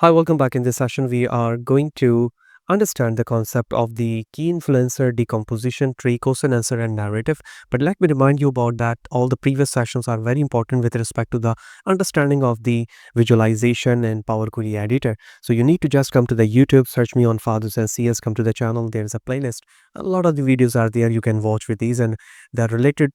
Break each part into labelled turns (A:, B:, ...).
A: Hi, welcome back. In this session, we are going to understand the concept of the key influencer decomposition tree, question, answer, and narrative. But let me remind you about that all the previous sessions are very important with respect to the understanding of the visualization and Power Query Editor. So you need to just come to the YouTube, search me on Fahad Hussain CS, come to the channel. There's a playlist. A lot of the videos are there. You can watch with these, and the related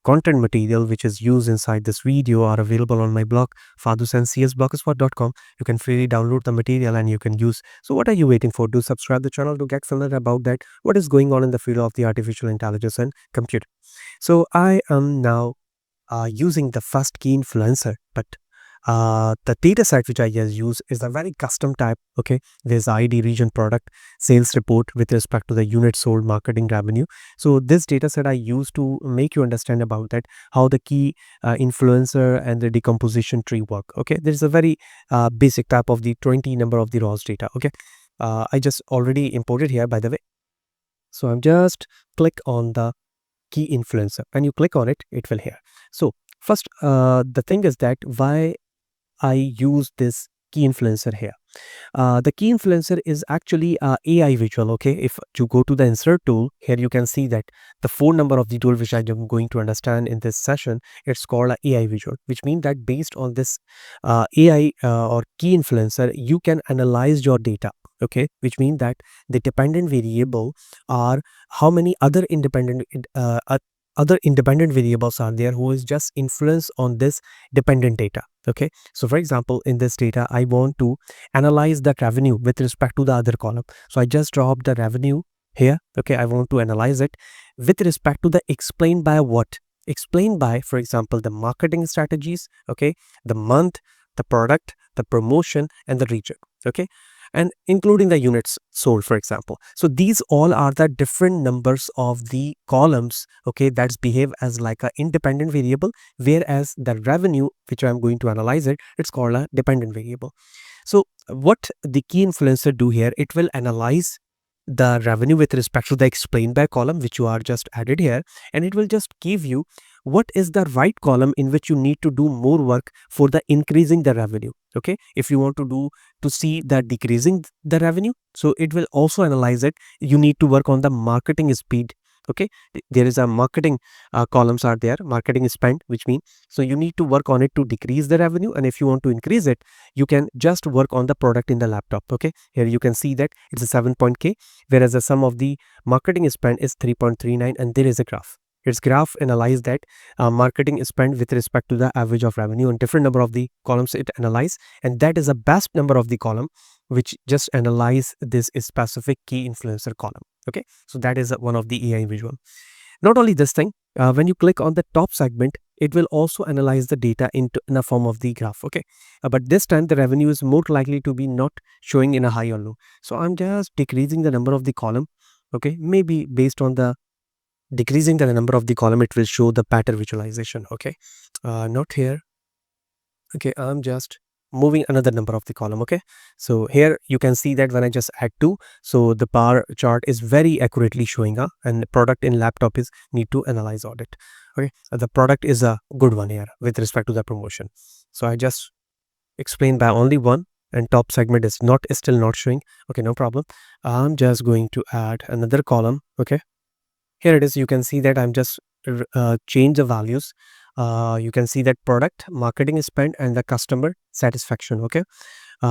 A: content material which is used inside this video are available on my blog, fahadhusseincsblogspot.com. You can freely download the material and you can use. So what are you waiting for? Do subscribe the channel to get familiar about that, what is going on in the field of the artificial intelligence and computer. So I am now using the first key influencer, but the data set which I just use is a very custom type. Okay, there's ID, region, product, sales report with respect to the unit sold, marketing, revenue. So this data set I use to make you understand about that how the key influencer and the decomposition tree work. Okay, there's a very basic type of the 20 number of the raws data. Okay, I just already imported here, by the way. So I'm just click on the key influencer. When you click on it, it will here. So first, the thing is that why I use this key influencer here. The key influencer is actually a AI visual. Okay, if you go to the insert tool, here you can see that the phone number of the tool which I am going to understand in this session, it's called a AI visual, which means that based on this AI or key influencer, you can analyze your data. Okay, which means that the dependent variable are how many other independent variables are there who is just influence on this dependent data. Okay, so for example, in this data I want to analyze the revenue with respect to the other column. So I just drop the revenue here. Okay, I want to analyze it with respect to the explained by what, explained by, for example, the marketing strategies. Okay, the month, the product, the promotion, and the region. Okay, and including the units sold, for example. So these all are the different numbers of the columns, okay, that's behave as like a independent variable, whereas the revenue which I'm going to analyze it, it's called a dependent variable. So what the key influencer do here, it will analyze the revenue with respect to the explained by column which you are just added here, and it will just give you what is the right column in which you need to do more work for the increasing the revenue. Okay, if you want to do to see the decreasing the revenue, so it will also analyze it. You need to work on the marketing speed. Okay, there is a marketing columns are there, marketing spend, which means so you need to work on it to decrease the revenue, and if you want to increase it, you can just work on the product in the laptop. Okay, here you can see that it's a 7.k, whereas the sum of the marketing spend is 3.39, and there is a graph. Its graph analyze that marketing spend with respect to the average of revenue, and different number of the columns it analyze, and that is the best number of the column which just analyze this specific key influencer column. Okay, so that is one of the AI visual. Not only this thing, when you click on the top segment, it will also analyze the data in a form of the graph. Okay, but this time the revenue is more likely to be not showing in a high or low. So I'm just decreasing the number of the column. Okay, maybe based on the decreasing the number of the column, it will show the pattern visualization. Okay, not here. Okay, I'm just moving another number of the column. Okay, so here you can see that when I just add 2, so the bar chart is very accurately showing up, and the product in laptop is need to analyze audit. Okay, the product is a good one here with respect to the promotion. So I just explained by only one, and top segment is still not showing. Okay, no problem. I'm just going to add another column. Okay, here it is. You can see that I'm just change the values. You can see that product, marketing spend, and the customer satisfaction. Okay,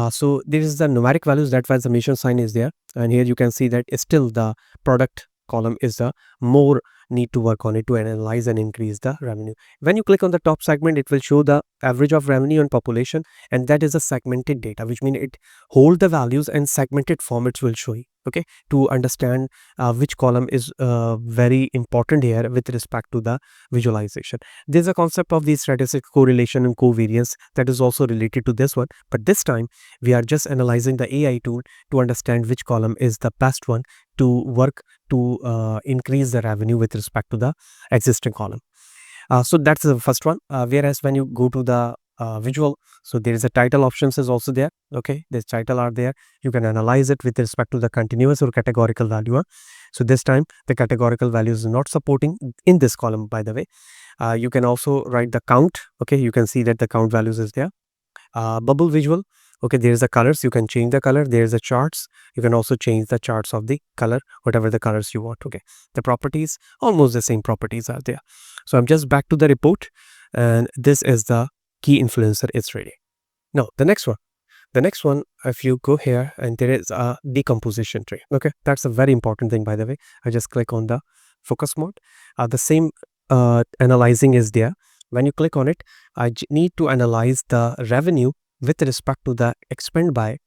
A: so this is the numeric values, that was the mission sign is there, and here you can see that still the product column is the more need to work on it to analyze and increase the revenue. When you click on the top segment, it will show the average of revenue and population, and that is a segmented data, which means it hold the values and segmented formats will show you. Okay, to understand which column is very important here with respect to the visualization. There's a concept of the statistical correlation and covariance that is also related to this one, but this time we are just analyzing the AI tool to understand which column is the best one to work to increase the revenue with respect to the existing column. So that's the first one. Whereas when you go to the visual, so there is a title options is also there. Okay, this title are there. You can analyze it with respect to the continuous or categorical value. So this time the categorical value is not supporting in this column, by the way. You can also write the count. Okay, you can see that the count values is there. Bubble visual, Okay, there's the colors, you can change the color. There's the charts, you can also change the charts of the color, whatever the colors you want. Okay, the properties, almost the same properties are there. So I'm just back to the report, and this is the key influencer. It's ready. Now the next one. The next one, if you go here and there is a decomposition tree. Okay, that's a very important thing, by the way. I just click on the focus mode. The same analyzing is there. When you click on it, I need to analyze the revenue with respect to the expand by,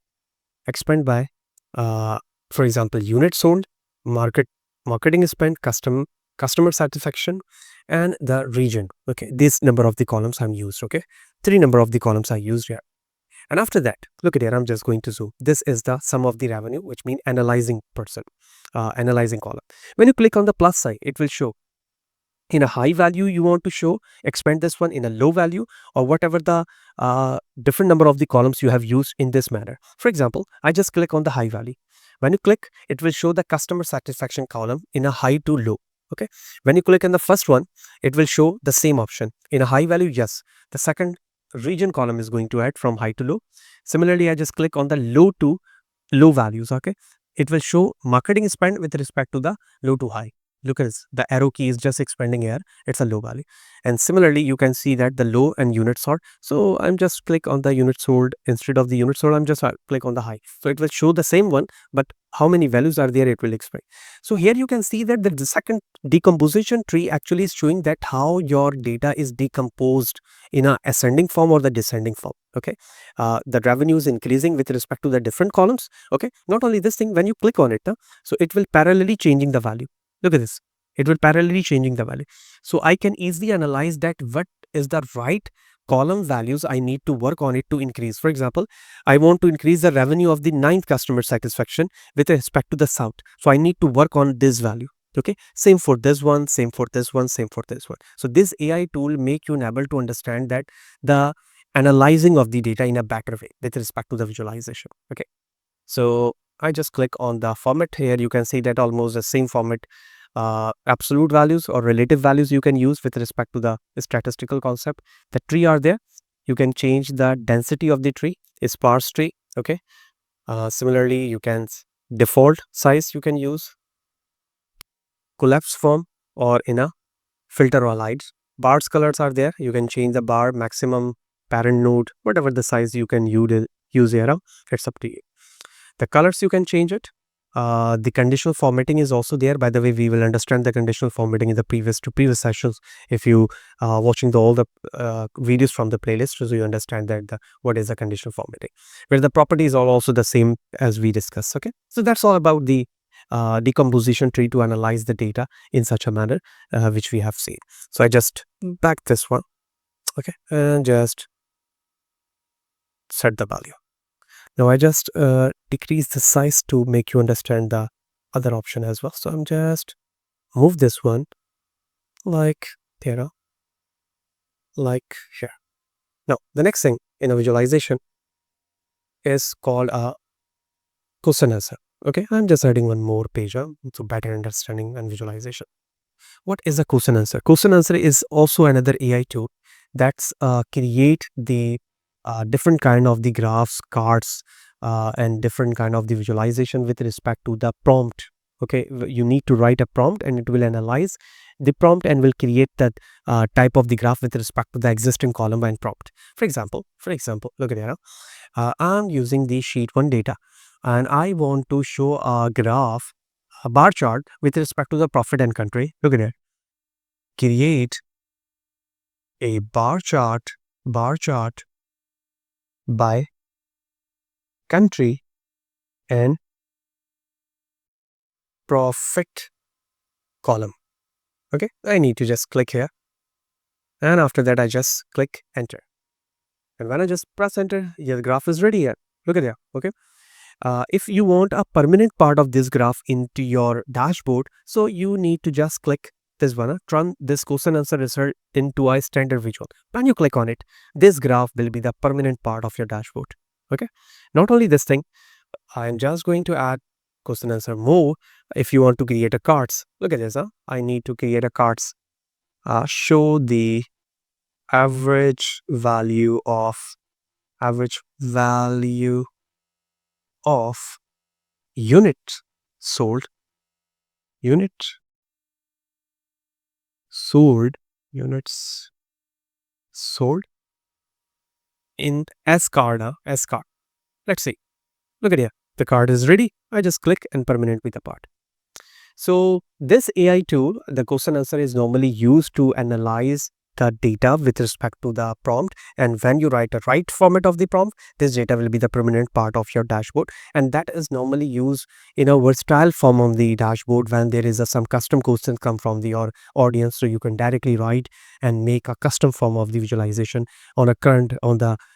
A: uh, for example, units sold, marketing spend, customer satisfaction, and the region. Okay, this number of the columns I'm used. Okay, 3 number of the columns I used here. And after that, look at here, I'm just going to zoom. This is the sum of the revenue, which means analyzing person, analyzing column. When you click on the plus sign, it will show in a high value you want to show, expand this one in a low value, or whatever the different number of the columns you have used in this manner. For example, I just click on the high value. When you click, it will show the customer satisfaction column in a high to low. Okay. When you click on the first one, it will show the same option in a high value. Yes, the second region column is going to add from high to low. Similarly, I just click on the low to low values. Okay, it will show marketing spend with respect to the low to high. Look at this, the arrow key is just expanding here, it's a low value. And similarly, you can see that the low and unit sold. So I'm just click on the unit sold. Instead of the unit sold, I'm just click on the high. So it will show the same one, but how many values are there, it will explain. So here you can see that the second decomposition tree actually is showing that how your data is decomposed in a ascending form or the descending form. Okay, the revenue is increasing with respect to the different columns. Okay, not only this thing, when you click on it, so it will parallelly changing the value. Look at this, it will parallelly changing the value. So I can easily analyze that what is the right column values I need to work on it to increase. For example, I want to increase the revenue of the 9th customer satisfaction with respect to the south. So I need to work on this value. Okay, same for this one, same for this one, same for this one. So this AI tool make you able to understand that the analyzing of the data in a better way with respect to the visualization. Okay, so I just click on the format here. You can see that almost the same format, absolute values or relative values you can use with respect to the statistical concept. The tree are there. You can change the density of the tree, sparse tree. Okay. Similarly, you can default size you can use, collapse form, or in a filter or lights. Bars colors are there. You can change the bar maximum, parent node, whatever the size you can use here. It's up to you. The colors you can change it. The conditional formatting is also there. By the way, we will understand the conditional formatting in the previous sessions. If you watching all the videos from the playlist, so you understand that what is the conditional formatting. Where the properties are also the same as we discussed. Okay, so that's all about the decomposition tree to analyze the data in such a manner which we have seen. So I just back this one. Okay, and just set the value. Now I just decrease the size to make you understand the other option as well. So I'm just move this one like there, like here. Now the next thing in a visualization is called a question answer. Okay, I'm just adding one more page so better understanding and visualization. What is a question answer? Question answer is also another AI tool that's create the different kind of the graphs, cards, and different kind of the visualization with respect to the prompt. Okay, you need to write a prompt and it will analyze the prompt and will create that type of the graph with respect to the existing column and prompt. For example, look at here. I'm using the sheet 1 data and I want to show a graph, a bar chart with respect to the profit and country. Look at it. Create a bar chart by country and profit column. Okay, I need to just click here, and after that I just click enter, and when I just press enter, your graph is ready here. Look at there. Okay, if you want a permanent part of this graph into your dashboard, so you need to just click this one, turn this question answer result into a standard visual. When you click on it, this graph will be the permanent part of your dashboard. Okay, not only this thing, I'm just going to add question answer more. If you want to create a cards, look at this. I need to create a cards. Show the average value of average value of unit sold, unit sold, units sold in S card, S card. Let's see. Look at here. The card is ready. I just click and permanent with the part. So this AI tool, the question answer is normally used to analyze the data with respect to the prompt, and when you write a right format of the prompt, this data will be the permanent part of your dashboard, and that is normally used in a versatile form of the dashboard when there is some custom questions come from your audience, so you can directly write and make a custom form of the visualization on the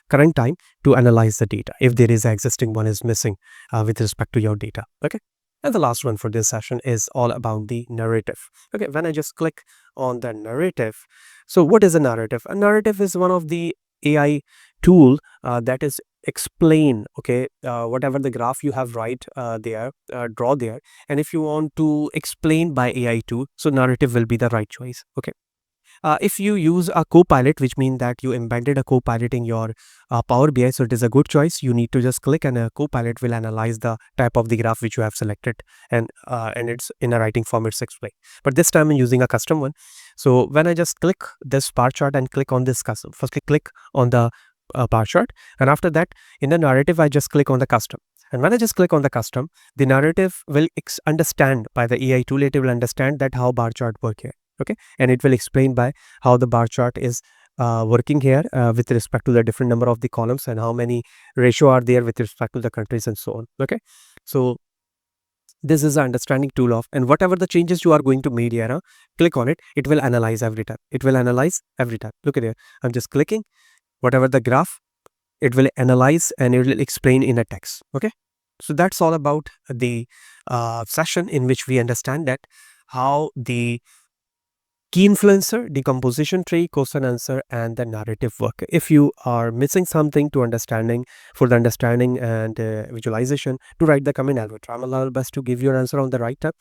A: current time to analyze the data if there is an existing one is missing with respect to your data. Okay. And the last one for this session is all about the narrative. Okay, when I just click on the narrative, so what is a narrative? A narrative is one of the AI tool that is explain, okay, whatever the graph you have draw there, and if you want to explain by AI tool, so narrative will be the right choice. Okay. If you use a co-pilot, which means that you embedded a co-pilot in your Power BI, so it is a good choice. You need to just click and a co-pilot will analyze the type of the graph which you have selected, and it's in a writing format explain. But this time I'm using a custom one. So when I just click this bar chart and click on this custom, firstly click on the bar chart, and after that in the narrative I just click on the custom. And when I just click on the custom, the narrative will understand by the AI tool, it will understand that how bar chart work here. Okay, and it will explain by how the bar chart is working here with respect to the different number of the columns and how many ratio are there with respect to the countries and so on. Okay, so this is the understanding tool of, and whatever the changes you are going to make here, click on it, it will analyze every time. It will analyze every time. Look at here, I'm just clicking whatever the graph, it will analyze and it will explain in a text. Okay, so that's all about the session in which we understand that how the key influencer, decomposition tree, question answer, and the narrative work. If you are missing something to understanding, for the understanding and visualization, to write the comment, I'll try my level best to give you an answer on the right time.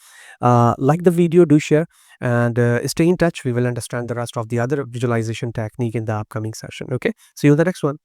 A: Like the video, do share, and stay in touch. We will understand the rest of the other visualization technique in the upcoming session. Okay, see you in the next one.